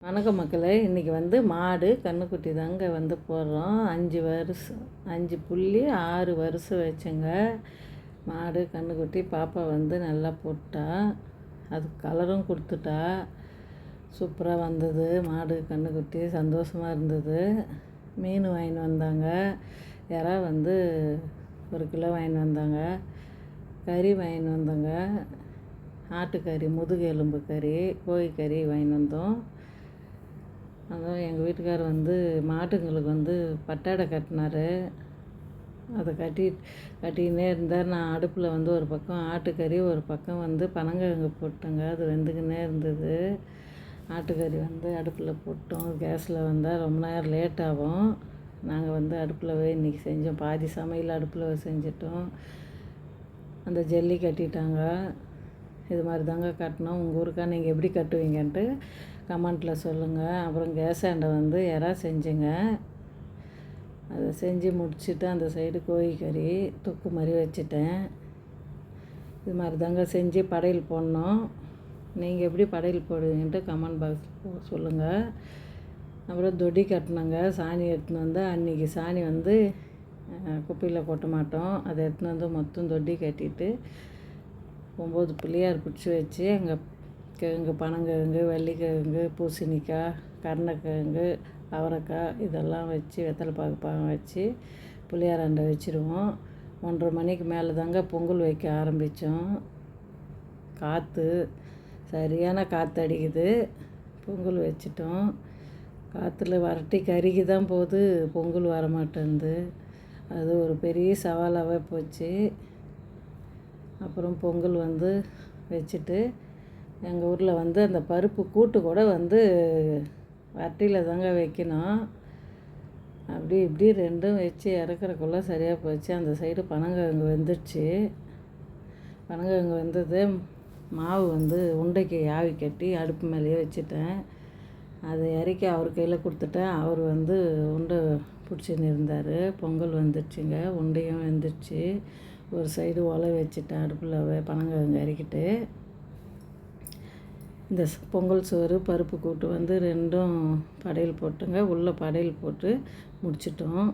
வணக்கம் மக்களே, இன்றைக்கி வந்து மாடு கன்றுக்குட்டி தாங்க வந்து போடுறோம். 5 புள்ளி 6 வருஷம் வச்சுங்க மாடு கன்றுக்குட்டி. பாப்பா வந்து நல்லா போட்டா, அது கலரும் கொடுத்துட்டா. சூப்பராக வந்தது மாடு கன்றுக்குட்டி, சந்தோஷமாக இருந்தது. மீன் வாங்கின்னு வந்தாங்க, இறா வந்து 1 கிலோ வாங்கின்னு வந்தாங்க. கறி வாங்கின்னு வந்தாங்க, ஆட்டுக்கறி, முதுகு எலும்பு கறி, கோழிக்கறி வாங்கின்னு வந்தோம். அதான் எங்கள் வீட்டுக்காரர் வந்து மாட்டுங்களுக்கு வந்து பட்டாடை கட்டினார். அதை கட்டிக்கினே இருந்தார். நான் அடுப்பில் வந்து ஒரு பக்கம் ஆட்டுக்கறி, ஒரு பக்கம் வந்து பனங்கிழங்கு போட்டேங்க. அது வெந்துக்கினே இருந்தது. ஆட்டுக்கறி வந்து அடுப்பில் போட்டோம். கேஸில் வந்தால் ரொம்ப நேரம் லேட் ஆகும். நாங்கள் வந்து அடுப்பில் இன்றைக்கி செஞ்சோம். பாதி சமையல் அடுப்பில் செஞ்சிட்டோம். அந்த ஜல்லி கட்டிட்டாங்க. இது மாதிரி தாங்க கட்டணும். உங்கள் ஊருக்கா நீங்கள் எப்படி கட்டுவீங்கன்ட்டு கமெண்ட்டில் சொல்லுங்கள். அப்புறம் கேஸ் ஆண்டை வந்து இறா செஞ்சுங்க. அதை செஞ்சு முடிச்சுட்டு அந்த சைடு கோழிக்கறி தொக்கு மாதிரி வச்சுட்டேன். இது மாதிரி தாங்க செஞ்சு படையல் போடணும். நீங்கள் எப்படி படையல் போடுவீங்கன்ட்டு கமெண்ட் பாக்ஸ் சொல்லுங்கள். அப்புறம் தொடி கட்டினங்க. சாணி எடுத்துன்னு வந்து அன்றைக்கி சாணி வந்து குப்பையில் கொட்ட மாட்டோம். அதை எடுத்துன்னு வந்து மொத்தம் தொட்டி கட்டிட்டு 9 பிள்ளையார் பிடிச்சி வச்சு அங்கே கிழங்கு, பனங்கிழங்கு, வள்ளிக்கிழங்கு, பூசணிக்காய், கருணக்கிழங்கு, அவரைக்காய் இதெல்லாம் வச்சு வெத்தலை பாக்கு பழம் வச்சு பிள்ளையாராண்டை வச்சுருவோம். 1:30 மணிக்கு மேலே தாங்க பொங்கல் வைக்க ஆரம்பித்தோம். காற்று சரியான காற்று அடிக்குது. பொங்கல் வச்சிட்டோம். காற்றுல வரட்டி கறிக்கு தான் போகுது, பொங்கல் வரமாட்டேன்து. அது ஒரு பெரிய சவாலாகவே போச்சு. அப்புறம் பொங்கல் வந்து வச்சுட்டு எங்கள் ஊரில் வந்து அந்த பருப்பு கூட்டு கூட வந்து வட்டியில் தாங்க வைக்கணும். அப்படி இப்படி ரெண்டும் வச்சு இறக்குறக்குள்ளே சரியாக போச்சு. அந்த சைடு பனங்கிழங்கு வெந்துடுச்சு. பனங்கிழங்கு வெந்தது. மாவு வந்து உண்டைக்கு ஆவி கட்டி அடுப்பு மேலேயே வச்சுட்டேன். அதை இறக்கி அவர் கையில் கொடுத்துட்டேன். அவர் வந்து உண்டை பிடிச்சின்னு இருந்தார். பொங்கல் வந்துடுச்சுங்க. உண்டையும் வெந்துடுச்சு. ஒரு சைடு ஒலை வச்சுட்டேன் அடுப்பில் பனங்கிழங்கு இறக்கிட்டு. இந்த பொங்கல் சோறு பருப்பு கூட்டு வந்து ரெண்டும் படையல் போட்டுங்க. உள்ளே படையல் போட்டு முடிச்சிட்டோம்.